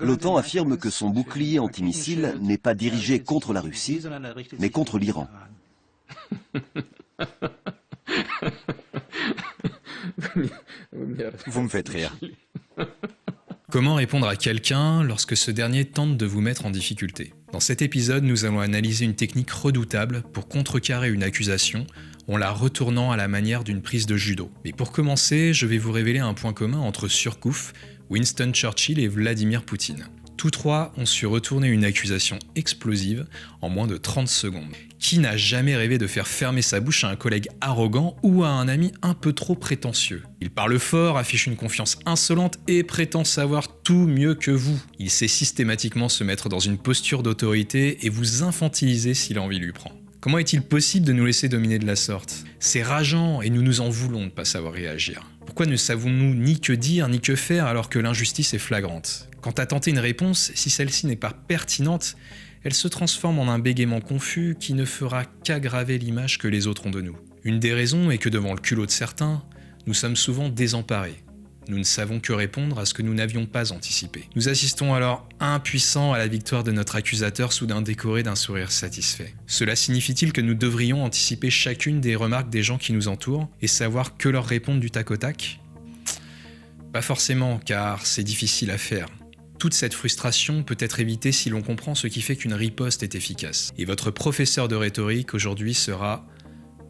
L'OTAN affirme que son bouclier antimissile n'est pas dirigé contre la Russie, mais contre l'Iran. Vous me faites rire. Comment répondre à quelqu'un lorsque ce dernier tente de vous mettre en difficulté? Dans cet épisode, nous allons analyser une technique redoutable pour contrecarrer une accusation en la retournant à la manière d'une prise de judo. Mais pour commencer, je vais vous révéler un point commun entre Surkouf, Winston Churchill et Vladimir Poutine. Tous trois ont su retourner une accusation explosive en moins de 30 secondes. Qui n'a jamais rêvé de faire fermer sa bouche à un collègue arrogant ou à un ami un peu trop prétentieux? Il parle fort, affiche une confiance insolente et prétend savoir tout mieux que vous. Il sait systématiquement se mettre dans une posture d'autorité et vous infantiliser si l'envie lui prend. Comment est-il possible de nous laisser dominer de la sorte? C'est rageant et nous nous en voulons de ne pas savoir réagir. Pourquoi ne savons-nous ni que dire ni que faire alors que l'injustice est flagrante? Quant à tenter une réponse, si celle-ci n'est pas pertinente, elle se transforme en un bégaiement confus qui ne fera qu'aggraver l'image que les autres ont de nous. Une des raisons est que devant le culot de certains, nous sommes souvent désemparés. Nous ne savons que répondre à ce que nous n'avions pas anticipé. Nous assistons alors impuissants à la victoire de notre accusateur soudain décoré d'un sourire satisfait. Cela signifie-t-il que nous devrions anticiper chacune des remarques des gens qui nous entourent et savoir que leur répondre du tac au tac? Pas forcément, car c'est difficile à faire. Toute cette frustration peut être évitée si l'on comprend ce qui fait qu'une riposte est efficace. Et votre professeur de rhétorique aujourd'hui sera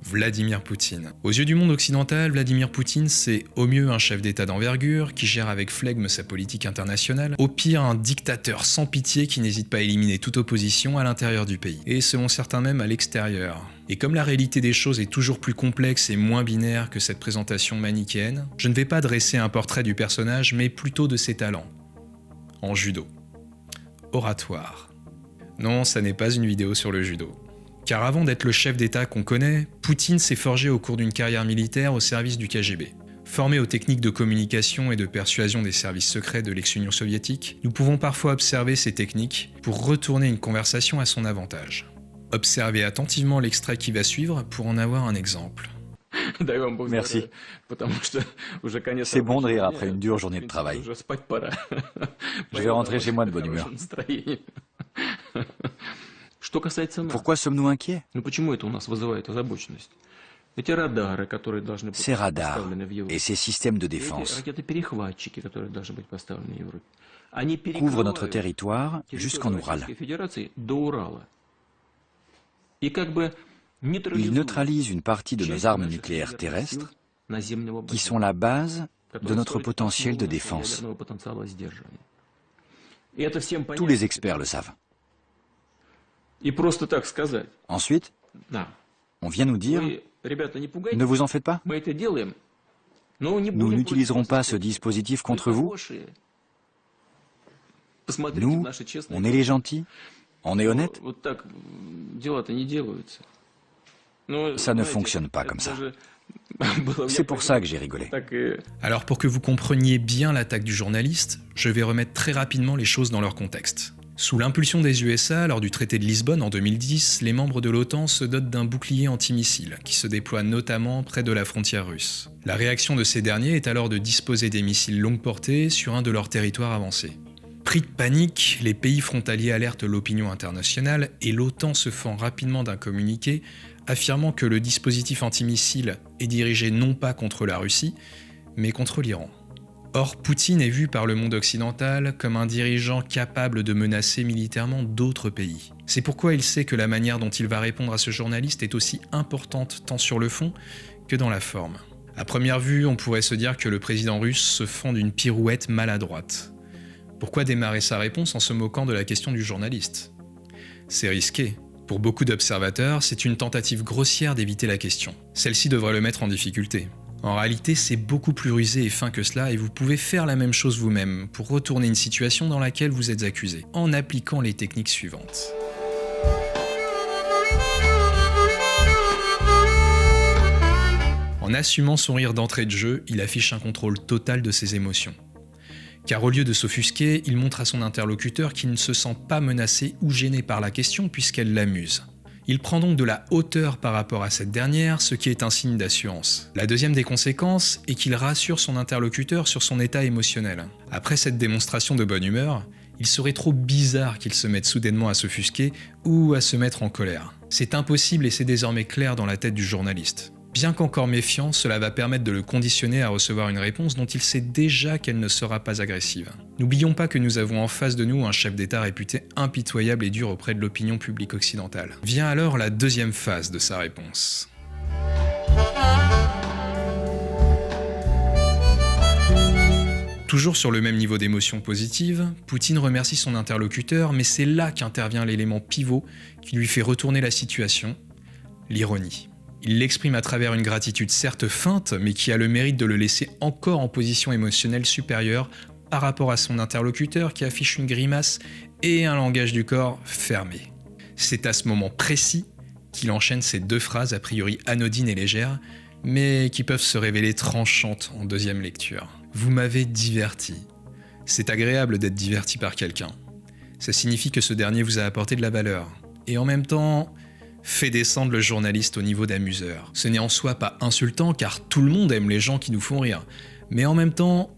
Vladimir Poutine. Aux yeux du monde occidental, Vladimir Poutine, c'est au mieux un chef d'État d'envergure qui gère avec flegme sa politique internationale, au pire un dictateur sans pitié qui n'hésite pas à éliminer toute opposition à l'intérieur du pays, et selon certains même à l'extérieur. Et comme la réalité des choses est toujours plus complexe et moins binaire que cette présentation manichéenne, je ne vais pas dresser un portrait du personnage, mais plutôt de ses talents. En judo. Oratoire. Non, ça n'est pas une vidéo sur le judo. Car avant d'être le chef d'État qu'on connaît, Poutine s'est forgé au cours d'une carrière militaire au service du KGB. Formé aux techniques de communication et de persuasion des services secrets de l'ex-Union soviétique, nous pouvons parfois observer ces techniques pour retourner une conversation à son avantage. Observez attentivement l'extrait qui va suivre pour en avoir un exemple. Merci. C'est bon de rire après une dure journée de travail. Je vais rentrer chez moi de bonne humeur. Pourquoi sommes-nous inquiets? Ces radars et ces systèmes de défense couvrent notre territoire jusqu'en Oural. Ils neutralisent une partie de nos armes nucléaires terrestres qui sont la base de notre potentiel de défense. Tous les experts le savent. Ensuite, on vient nous dire « Ne vous en faites pas, nous n'utiliserons pas ce dispositif contre vous. Nous, on est les gentils, on est honnêtes. » Ça ne fonctionne pas comme ça. C'est pour ça que j'ai rigolé. Alors pour que vous compreniez bien l'attaque du journaliste, je vais remettre très rapidement les choses dans leur contexte. Sous l'impulsion des USA, lors du traité de Lisbonne en 2010, les membres de l'OTAN se dotent d'un bouclier antimissile qui se déploie notamment près de la frontière russe. La réaction de ces derniers est alors de disposer des missiles longue portée sur un de leurs territoires avancés. Pris de panique, les pays frontaliers alertent l'opinion internationale et l'OTAN se fend rapidement d'un communiqué affirmant que le dispositif antimissile est dirigé non pas contre la Russie, mais contre l'Iran. Or, Poutine est vu par le monde occidental comme un dirigeant capable de menacer militairement d'autres pays. C'est pourquoi il sait que la manière dont il va répondre à ce journaliste est aussi importante tant sur le fond que dans la forme. À première vue, on pourrait se dire que le président russe se fend d'une pirouette maladroite. Pourquoi démarrer sa réponse en se moquant de la question du journaliste? C'est risqué. Pour beaucoup d'observateurs, c'est une tentative grossière d'éviter la question. Celle-ci devrait le mettre en difficulté. En réalité, c'est beaucoup plus rusé et fin que cela et vous pouvez faire la même chose vous-même pour retourner une situation dans laquelle vous êtes accusé, en appliquant les techniques suivantes. En assumant son rire d'entrée de jeu, il affiche un contrôle total de ses émotions. Car au lieu de s'offusquer, il montre à son interlocuteur qu'il ne se sent pas menacé ou gêné par la question puisqu'elle l'amuse. Il prend donc de la hauteur par rapport à cette dernière, ce qui est un signe d'assurance. La deuxième des conséquences est qu'il rassure son interlocuteur sur son état émotionnel. Après cette démonstration de bonne humeur, Il serait trop bizarre qu'il se mette soudainement à s'offusquer ou à se mettre en colère. C'est impossible et c'est désormais clair dans la tête du journaliste. Bien qu'encore méfiant, cela va permettre de le conditionner à recevoir une réponse dont il sait déjà qu'elle ne sera pas agressive. N'oublions pas que nous avons en face de nous un chef d'État réputé impitoyable et dur auprès de l'opinion publique occidentale. Vient alors la deuxième phase de sa réponse. Toujours sur le même niveau d'émotion positive, Poutine remercie son interlocuteur, mais c'est là qu'intervient l'élément pivot qui lui fait retourner la situation, l'ironie. Il l'exprime à travers une gratitude certes feinte, mais qui a le mérite de le laisser encore en position émotionnelle supérieure par rapport à son interlocuteur qui affiche une grimace et un langage du corps fermé. C'est à ce moment précis qu'il enchaîne ces deux phrases a priori anodines et légères, mais qui peuvent se révéler tranchantes en deuxième lecture. Vous m'avez diverti. C'est agréable d'être diverti par quelqu'un. Ça signifie que ce dernier vous a apporté de la valeur. Et en même temps, fait descendre le journaliste au niveau d'amuseur. Ce n'est en soi pas insultant car tout le monde aime les gens qui nous font rire. Mais en même temps,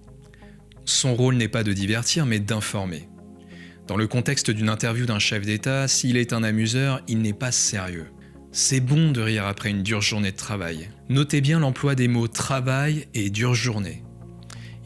son rôle n'est pas de divertir mais d'informer. Dans le contexte d'une interview d'un chef d'État, s'il est un amuseur, il n'est pas sérieux. C'est bon de rire après une dure journée de travail. Notez bien l'emploi des mots « travail » et « dure journée ».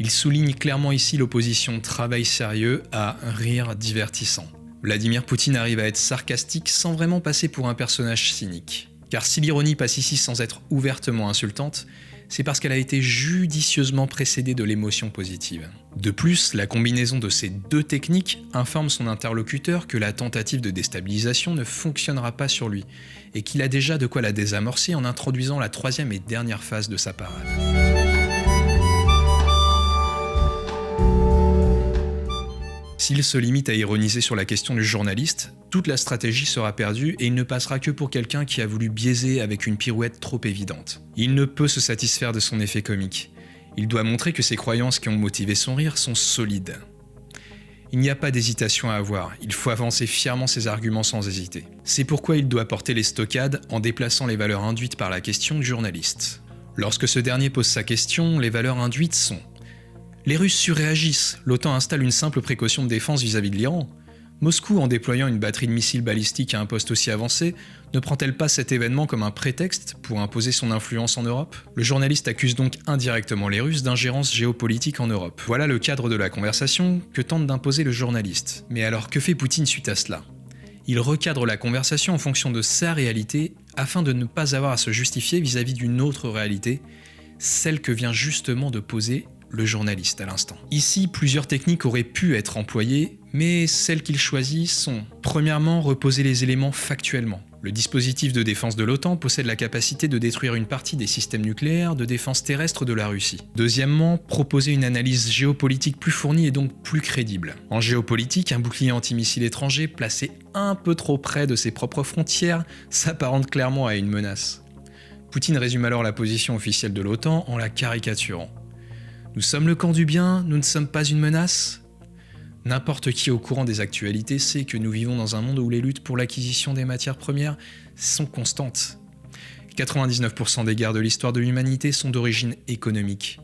Il souligne clairement ici l'opposition travail sérieux à rire divertissant. Vladimir Poutine arrive à être sarcastique sans vraiment passer pour un personnage cynique. Car si l'ironie passe ici sans être ouvertement insultante, c'est parce qu'elle a été judicieusement précédée de l'émotion positive. De plus, la combinaison de ces deux techniques informe son interlocuteur que la tentative de déstabilisation ne fonctionnera pas sur lui, et qu'il a déjà de quoi la désamorcer en introduisant la troisième et dernière phase de sa parade. S'il se limite à ironiser sur la question du journaliste, toute la stratégie sera perdue et il ne passera que pour quelqu'un qui a voulu biaiser avec une pirouette trop évidente. Il ne peut se satisfaire de son effet comique. Il doit montrer que ses croyances qui ont motivé son rire sont solides. Il n'y a pas d'hésitation à avoir, il faut avancer fièrement ses arguments sans hésiter. C'est pourquoi il doit porter les stockades en déplaçant les valeurs induites par la question du journaliste. Lorsque ce dernier pose sa question, les valeurs induites sont: les Russes surréagissent, l'OTAN installe une simple précaution de défense vis-à-vis de l'Iran. Moscou, en déployant une batterie de missiles balistiques à un poste aussi avancé, ne prend-elle pas cet événement comme un prétexte pour imposer son influence en Europe? Le journaliste accuse donc indirectement les Russes d'ingérence géopolitique en Europe. Voilà le cadre de la conversation que tente d'imposer le journaliste. Mais alors que fait Poutine suite à cela? Il recadre la conversation en fonction de sa réalité afin de ne pas avoir à se justifier vis-à-vis d'une autre réalité, celle que vient justement de poser le journaliste à l'instant. Ici, plusieurs techniques auraient pu être employées, mais celles qu'il choisit sont: premièrement, reposer les éléments factuellement. Le dispositif de défense de l'OTAN possède la capacité de détruire une partie des systèmes nucléaires de défense terrestre de la Russie. Deuxièmement, proposer une analyse géopolitique plus fournie et donc plus crédible. En géopolitique, un bouclier antimissile étranger placé un peu trop près de ses propres frontières s'apparente clairement à une menace. Poutine résume alors la position officielle de l'OTAN en la caricaturant. Nous sommes le camp du bien, nous ne sommes pas une menace. N'importe qui au courant des actualités sait que nous vivons dans un monde où les luttes pour l'acquisition des matières premières sont constantes. 99% des guerres de l'histoire de l'humanité sont d'origine économique.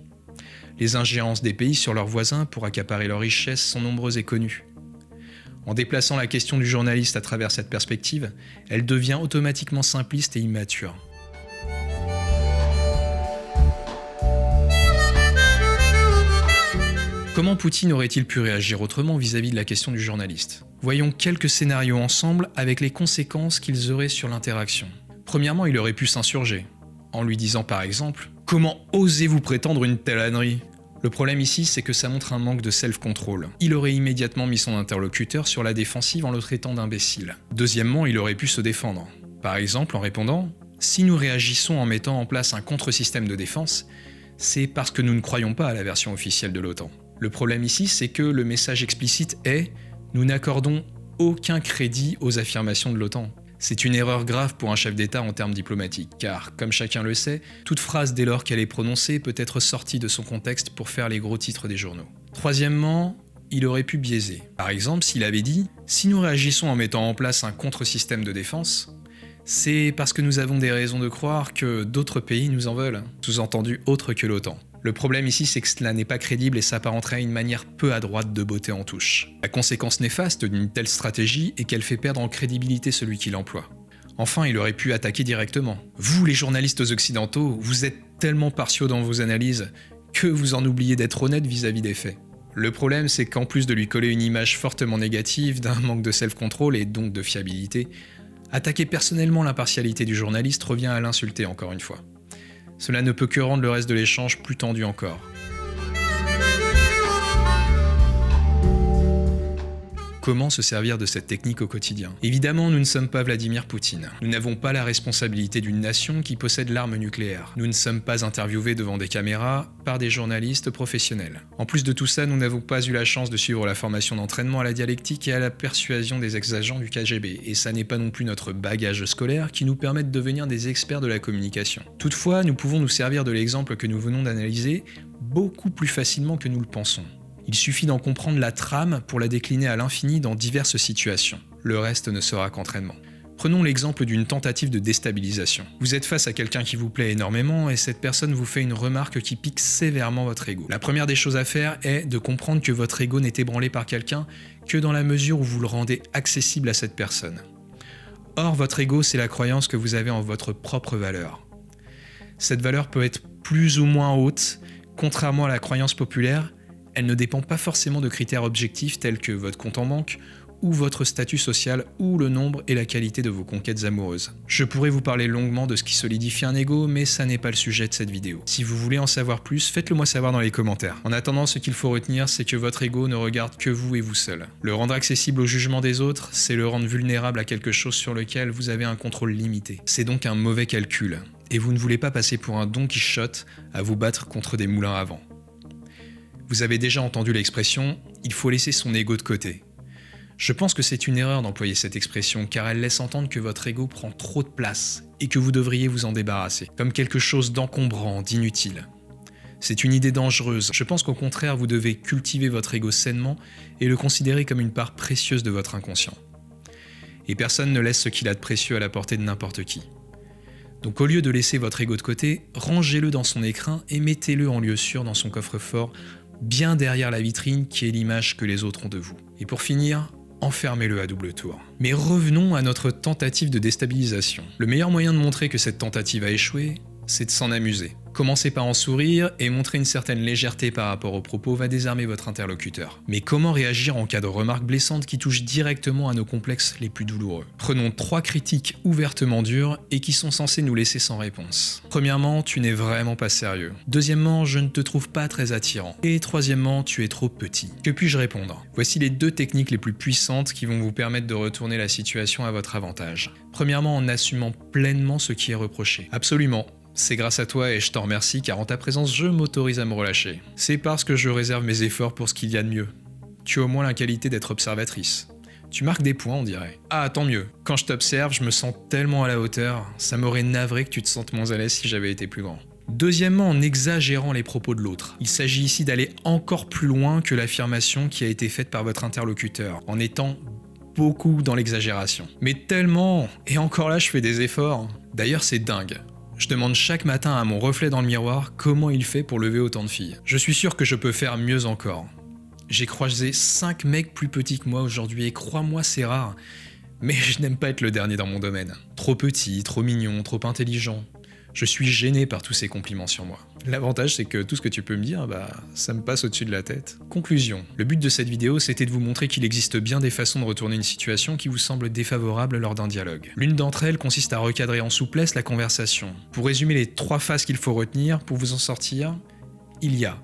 Les ingérences des pays sur leurs voisins pour accaparer leurs richesses sont nombreuses et connues. En déplaçant la question du journaliste à travers cette perspective, elle devient automatiquement simpliste et immature. Comment Poutine aurait-il pu réagir autrement vis-à-vis de la question du journaliste? Voyons quelques scénarios ensemble avec les conséquences qu'ils auraient sur l'interaction. Premièrement, il aurait pu s'insurger, en lui disant par exemple « Comment osez-vous prétendre une telle ânerie ?» Le problème ici, c'est que ça montre un manque de self-control. Il aurait immédiatement mis son interlocuteur sur la défensive en le traitant d'imbécile. Deuxièmement, il aurait pu se défendre. Par exemple en répondant « Si nous réagissons en mettant en place un contre-système de défense, c'est parce que nous ne croyons pas à la version officielle de l'OTAN. » Le problème ici, c'est que le message explicite est « Nous n'accordons aucun crédit aux affirmations de l'OTAN ». C'est une erreur grave pour un chef d'État en termes diplomatiques, car, comme chacun le sait, toute phrase dès lors qu'elle est prononcée peut être sortie de son contexte pour faire les gros titres des journaux. Troisièmement, il aurait pu biaiser. Par exemple, s'il avait dit « Si nous réagissons en mettant en place un contre-système de défense, c'est parce que nous avons des raisons de croire que d'autres pays nous en veulent, sous-entendu autres que l'OTAN ». Le problème ici, c'est que cela n'est pas crédible et s'apparenterait à une manière peu adroite de botter en touche. La conséquence néfaste d'une telle stratégie est qu'elle fait perdre en crédibilité celui qui l'emploie. Enfin, il aurait pu attaquer directement. Vous, les journalistes occidentaux, vous êtes tellement partiaux dans vos analyses que vous en oubliez d'être honnête vis-à-vis des faits. Le problème, c'est qu'en plus de lui coller une image fortement négative, d'un manque de self-control et donc de fiabilité, attaquer personnellement l'impartialité du journaliste revient à l'insulter encore une fois. Cela ne peut que rendre le reste de l'échange plus tendu encore. Comment se servir de cette technique au quotidien? Évidemment, nous ne sommes pas Vladimir Poutine. Nous n'avons pas la responsabilité d'une nation qui possède l'arme nucléaire. Nous ne sommes pas interviewés devant des caméras par des journalistes professionnels. En plus de tout ça, nous n'avons pas eu la chance de suivre la formation d'entraînement à la dialectique et à la persuasion des ex-agents du KGB. Et ça n'est pas non plus notre bagage scolaire qui nous permet de devenir des experts de la communication. Toutefois, nous pouvons nous servir de l'exemple que nous venons d'analyser beaucoup plus facilement que nous le pensons. Il suffit d'en comprendre la trame pour la décliner à l'infini dans diverses situations. Le reste ne sera qu'entraînement. Prenons l'exemple d'une tentative de déstabilisation. Vous êtes face à quelqu'un qui vous plaît énormément et cette personne vous fait une remarque qui pique sévèrement votre ego. La première des choses à faire est de comprendre que votre ego n'est ébranlé par quelqu'un que dans la mesure où vous le rendez accessible à cette personne. Or, votre ego, c'est la croyance que vous avez en votre propre valeur. Cette valeur peut être plus ou moins haute, contrairement à la croyance populaire. Elle ne dépend pas forcément de critères objectifs tels que votre compte en banque, ou votre statut social, ou le nombre et la qualité de vos conquêtes amoureuses. Je pourrais vous parler longuement de ce qui solidifie un ego, mais ça n'est pas le sujet de cette vidéo. Si vous voulez en savoir plus, faites-le moi savoir dans les commentaires. En attendant, ce qu'il faut retenir, c'est que votre ego ne regarde que vous et vous seul. Le rendre accessible au jugement des autres, c'est le rendre vulnérable à quelque chose sur lequel vous avez un contrôle limité. C'est donc un mauvais calcul, et vous ne voulez pas passer pour un Don Quichotte à vous battre contre des moulins à vent. Vous avez déjà entendu l'expression « il faut laisser son ego de côté ». Je pense que c'est une erreur d'employer cette expression car elle laisse entendre que votre ego prend trop de place et que vous devriez vous en débarrasser, comme quelque chose d'encombrant, d'inutile. C'est une idée dangereuse. Je pense qu'au contraire, vous devez cultiver votre ego sainement et le considérer comme une part précieuse de votre inconscient. Et personne ne laisse ce qu'il a de précieux à la portée de n'importe qui. Donc au lieu de laisser votre ego de côté, rangez-le dans son écrin et mettez-le en lieu sûr dans son coffre-fort, bien derrière la vitrine qui est l'image que les autres ont de vous. Et pour finir, enfermez-le à double tour. Mais revenons à notre tentative de déstabilisation. Le meilleur moyen de montrer que cette tentative a échoué, c'est de s'en amuser. Commencer par en sourire et montrer une certaine légèreté par rapport aux propos va désarmer votre interlocuteur. Mais comment réagir en cas de remarques blessantes qui touchent directement à nos complexes les plus douloureux? Prenons 3 critiques ouvertement dures et qui sont censées nous laisser sans réponse. Premièrement, tu n'es vraiment pas sérieux. Deuxièmement, je ne te trouve pas très attirant. Et troisièmement, tu es trop petit. Que puis-je répondre? Voici les 2 techniques les plus puissantes qui vont vous permettre de retourner la situation à votre avantage. Premièrement, en assumant pleinement ce qui est reproché. Absolument. C'est grâce à toi et je t'en remercie car en ta présence je m'autorise à me relâcher. C'est parce que je réserve mes efforts pour ce qu'il y a de mieux. Tu as au moins la qualité d'être observatrice. Tu marques des points on dirait. Ah tant mieux, quand je t'observe je me sens tellement à la hauteur, ça m'aurait navré que tu te sentes moins à l'aise si j'avais été plus grand. Deuxièmement, en exagérant les propos de l'autre. Il s'agit ici d'aller encore plus loin que l'affirmation qui a été faite par votre interlocuteur, en étant beaucoup dans l'exagération. Mais tellement, et encore là je fais des efforts. D'ailleurs c'est dingue. Je demande chaque matin à mon reflet dans le miroir comment il fait pour lever autant de filles. Je suis sûr que je peux faire mieux encore. J'ai croisé 5 mecs plus petits que moi aujourd'hui et crois-moi c'est rare. Mais je n'aime pas être le dernier dans mon domaine. Trop petit, trop mignon, trop intelligent. Je suis gêné par tous ces compliments sur moi. L'avantage c'est que tout ce que tu peux me dire, ça me passe au-dessus de la tête. Conclusion. Le but de cette vidéo c'était de vous montrer qu'il existe bien des façons de retourner une situation qui vous semble défavorable lors d'un dialogue. L'une d'entre elles consiste à recadrer en souplesse la conversation. Pour résumer les 3 phases qu'il faut retenir pour vous en sortir, il y a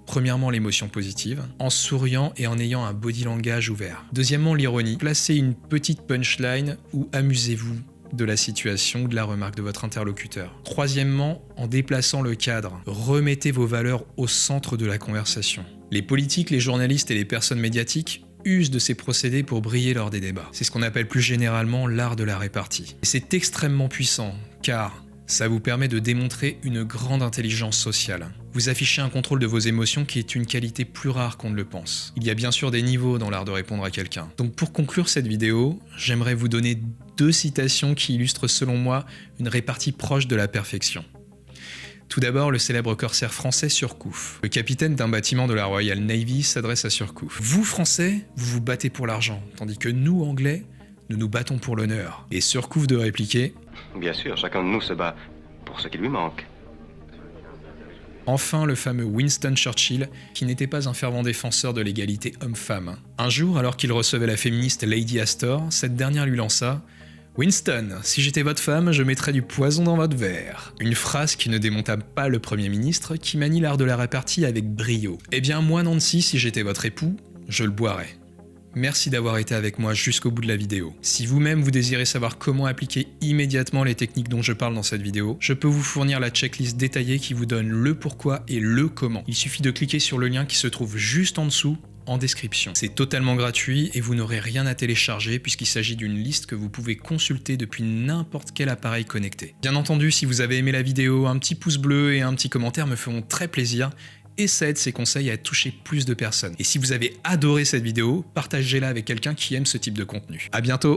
premièrement l'émotion positive, en souriant et en ayant un body language ouvert. Deuxièmement l'ironie, placez une petite punchline ou amusez-vous de la situation ou de la remarque de votre interlocuteur. Troisièmement, en déplaçant le cadre, remettez vos valeurs au centre de la conversation. Les politiques, les journalistes et les personnes médiatiques usent de ces procédés pour briller lors des débats. C'est ce qu'on appelle plus généralement l'art de la répartie. Et c'est extrêmement puissant, car ça vous permet de démontrer une grande intelligence sociale. Vous affichez un contrôle de vos émotions qui est une qualité plus rare qu'on ne le pense. Il y a bien sûr des niveaux dans l'art de répondre à quelqu'un. Donc pour conclure cette vidéo, j'aimerais vous donner 2 citations qui illustrent selon moi une répartie proche de la perfection. Tout d'abord, le célèbre corsaire français Surcouf. Le capitaine d'un bâtiment de la Royal Navy s'adresse à Surcouf. Vous, Français, vous vous battez pour l'argent, tandis que nous, Anglais, nous nous battons pour l'honneur. Et Surcouf de répliquer: bien sûr, chacun de nous se bat pour ce qui lui manque. Enfin, le fameux Winston Churchill, qui n'était pas un fervent défenseur de l'égalité homme-femme. Un jour, alors qu'il recevait la féministe Lady Astor, cette dernière lui lança: Winston, si j'étais votre femme, je mettrais du poison dans votre verre. Une phrase qui ne démonta pas le Premier ministre, qui manie l'art de la répartie avec brio. Eh bien moi, Nancy, si j'étais votre époux, je le boirais. Merci d'avoir été avec moi jusqu'au bout de la vidéo. Si vous-même vous désirez savoir comment appliquer immédiatement les techniques dont je parle dans cette vidéo, je peux vous fournir la checklist détaillée qui vous donne le pourquoi et le comment. Il suffit de cliquer sur le lien qui se trouve juste en dessous, en description. C'est totalement gratuit et vous n'aurez rien à télécharger puisqu'il s'agit d'une liste que vous pouvez consulter depuis n'importe quel appareil connecté. Bien entendu, si vous avez aimé la vidéo, un petit pouce bleu et un petit commentaire me feront très plaisir. Et ça aide ces conseils à toucher plus de personnes. Et si vous avez adoré cette vidéo, partagez-la avec quelqu'un qui aime ce type de contenu. À bientôt!